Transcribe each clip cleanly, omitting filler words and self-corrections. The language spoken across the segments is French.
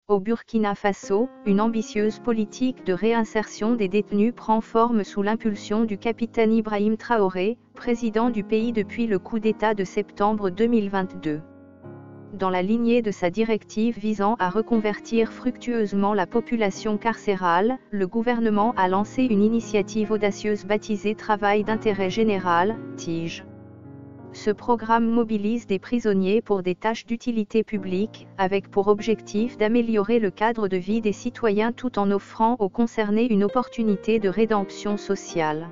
Au Burkina Faso, une ambitieuse politique de réinsertion des détenus prend forme sous l'impulsion du capitaine Ibrahim Traoré, président du pays depuis le coup d'État de septembre 2022. Dans la lignée de sa directive visant à reconvertir fructueusement la population carcérale, le gouvernement a lancé une initiative audacieuse baptisée Travail d'intérêt général, TIG. Ce programme mobilise des prisonniers pour des tâches d'utilité publique, avec pour objectif d'améliorer le cadre de vie des citoyens tout en offrant aux concernés une opportunité de rédemption sociale.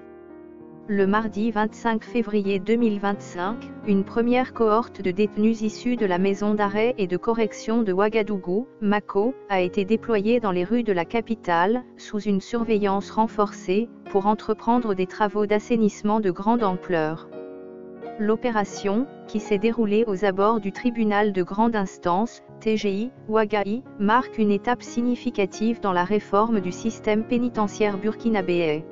Le mardi 25 février 2025, une première cohorte de détenus issus de la maison d'arrêt et de correction de Ouagadougou, Mako, a été déployée dans les rues de la capitale, sous une surveillance renforcée, pour entreprendre des travaux d'assainissement de grande ampleur. L'opération, qui s'est déroulée aux abords du tribunal de grande instance, TGI, Ouagaï, marque une étape significative dans la réforme du système pénitentiaire burkinabé.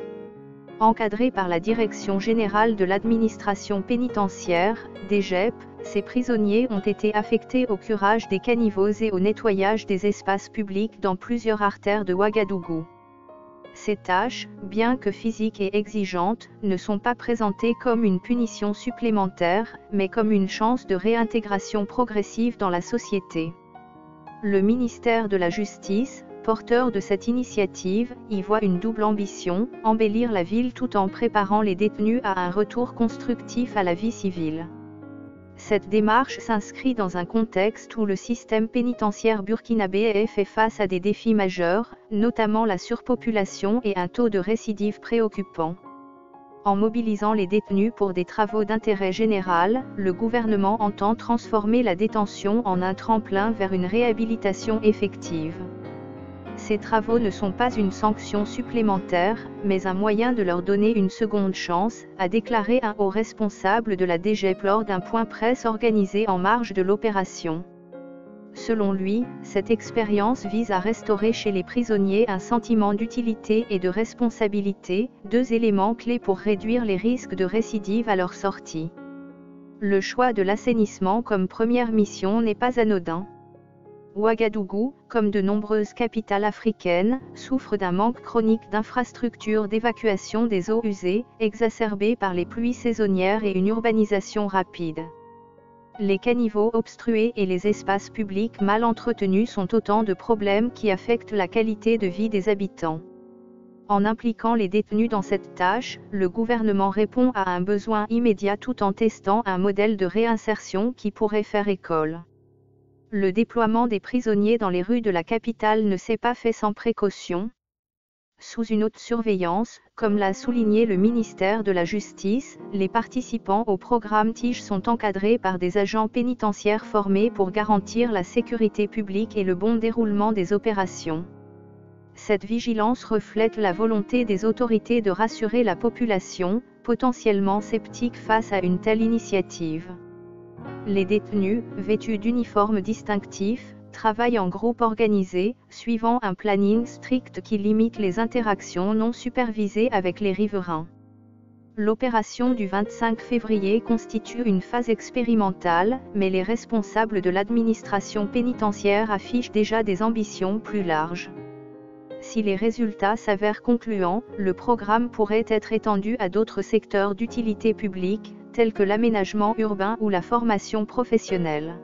Encadrés par la Direction générale de l'administration pénitentiaire, DGEP, ces prisonniers ont été affectés au curage des caniveaux et au nettoyage des espaces publics dans plusieurs artères de Ouagadougou. Ces tâches, bien que physiques et exigeantes, ne sont pas présentées comme une punition supplémentaire, mais comme une chance de réintégration progressive dans la société. Le ministère de la Justice, porteur de cette initiative, y voit une double ambition, embellir la ville tout en préparant les détenus à un retour constructif à la vie civile. Cette démarche s'inscrit dans un contexte où le système pénitentiaire burkinabé fait face à des défis majeurs, notamment la surpopulation et un taux de récidive préoccupant. En mobilisant les détenus pour des travaux d'intérêt général, le gouvernement entend transformer la détention en un tremplin vers une réhabilitation effective. Ces travaux ne sont pas une sanction supplémentaire, mais un moyen de leur donner une seconde chance, a déclaré un haut responsable de la DGEP lors d'un point presse organisé en marge de l'opération. Selon lui, cette expérience vise à restaurer chez les prisonniers un sentiment d'utilité et de responsabilité, deux éléments clés pour réduire les risques de récidive à leur sortie. Le choix de l'assainissement comme première mission n'est pas anodin. Ouagadougou, comme de nombreuses capitales africaines, souffre d'un manque chronique d'infrastructures d'évacuation des eaux usées, exacerbé par les pluies saisonnières et une urbanisation rapide. Les caniveaux obstrués et les espaces publics mal entretenus sont autant de problèmes qui affectent la qualité de vie des habitants. En impliquant les détenus dans cette tâche, le gouvernement répond à un besoin immédiat tout en testant un modèle de réinsertion qui pourrait faire école. Le déploiement des prisonniers dans les rues de la capitale ne s'est pas fait sans précaution. Sous une haute surveillance, comme l'a souligné le ministère de la Justice, les participants au programme TIG sont encadrés par des agents pénitentiaires formés pour garantir la sécurité publique et le bon déroulement des opérations. Cette vigilance reflète la volonté des autorités de rassurer la population, potentiellement sceptique face à une telle initiative. Les détenus, vêtus d'uniformes distinctifs, travaillent en groupe organisé, suivant un planning strict qui limite les interactions non supervisées avec les riverains. L'opération du 25 février constitue une phase expérimentale, mais les responsables de l'administration pénitentiaire affichent déjà des ambitions plus larges. Si les résultats s'avèrent concluants, le programme pourrait être étendu à d'autres secteurs d'utilité publique, tels que l'aménagement urbain ou la formation professionnelle.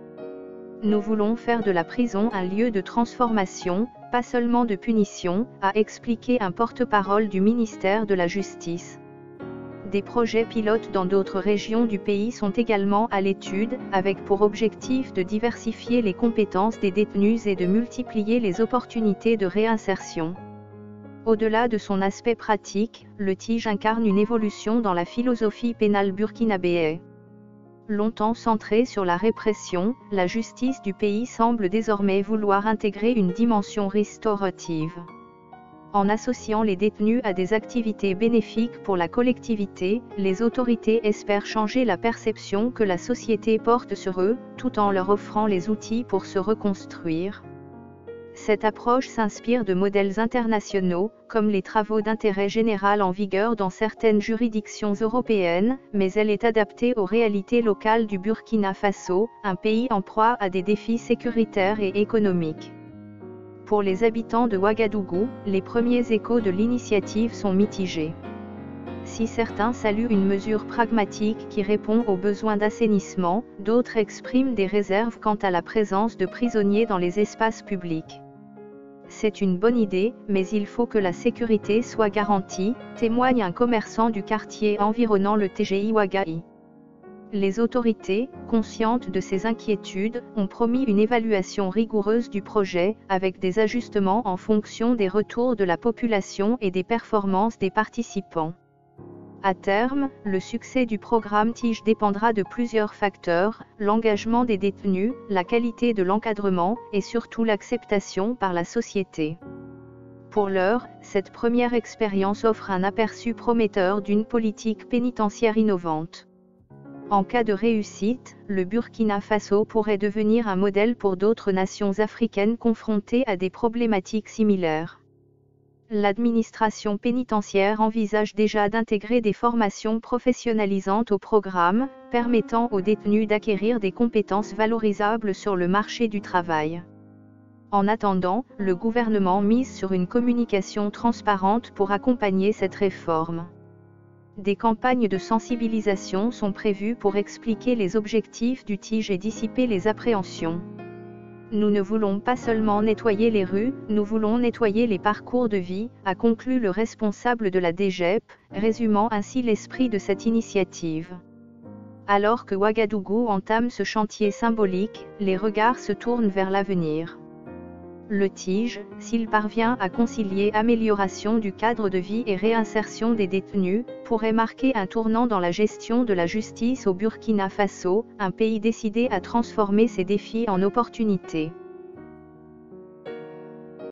Nous voulons faire de la prison un lieu de transformation, pas seulement de punition, a expliqué un porte-parole du ministère de la Justice. Des projets pilotes dans d'autres régions du pays sont également à l'étude, avec pour objectif de diversifier les compétences des détenus et de multiplier les opportunités de réinsertion. Au-delà de son aspect pratique, le TIG incarne une évolution dans la philosophie pénale burkinabé. Longtemps centrée sur la répression, la justice du pays semble désormais vouloir intégrer une dimension restaurative. En associant les détenus à des activités bénéfiques pour la collectivité, les autorités espèrent changer la perception que la société porte sur eux, tout en leur offrant les outils pour se reconstruire. Cette approche s'inspire de modèles internationaux, comme les travaux d'intérêt général en vigueur dans certaines juridictions européennes, mais elle est adaptée aux réalités locales du Burkina Faso, un pays en proie à des défis sécuritaires et économiques. Pour les habitants de Ouagadougou, les premiers échos de l'initiative sont mitigés. Si certains saluent une mesure pragmatique qui répond aux besoins d'assainissement, d'autres expriment des réserves quant à la présence de prisonniers dans les espaces publics. C'est une bonne idée, mais il faut que la sécurité soit garantie, témoigne un commerçant du quartier environnant le TGI Ouagaï. Les autorités, conscientes de ces inquiétudes, ont promis une évaluation rigoureuse du projet, avec des ajustements en fonction des retours de la population et des performances des participants. À terme, le succès du programme TIGE dépendra de plusieurs facteurs, l'engagement des détenus, la qualité de l'encadrement, et surtout l'acceptation par la société. Pour l'heure, cette première expérience offre un aperçu prometteur d'une politique pénitentiaire innovante. En cas de réussite, le Burkina Faso pourrait devenir un modèle pour d'autres nations africaines confrontées à des problématiques similaires. L'administration pénitentiaire envisage déjà d'intégrer des formations professionnalisantes au programme, permettant aux détenus d'acquérir des compétences valorisables sur le marché du travail. En attendant, le gouvernement mise sur une communication transparente pour accompagner cette réforme. Des campagnes de sensibilisation sont prévues pour expliquer les objectifs du TIGE et dissiper les appréhensions. Nous ne voulons pas seulement nettoyer les rues, nous voulons nettoyer les parcours de vie, a conclu le responsable de la DGEP, résumant ainsi l'esprit de cette initiative. Alors que Ouagadougou entame ce chantier symbolique, les regards se tournent vers l'avenir. Le TIGE, s'il parvient à concilier amélioration du cadre de vie et réinsertion des détenus, pourrait marquer un tournant dans la gestion de la justice au Burkina Faso, un pays décidé à transformer ses défis en opportunités.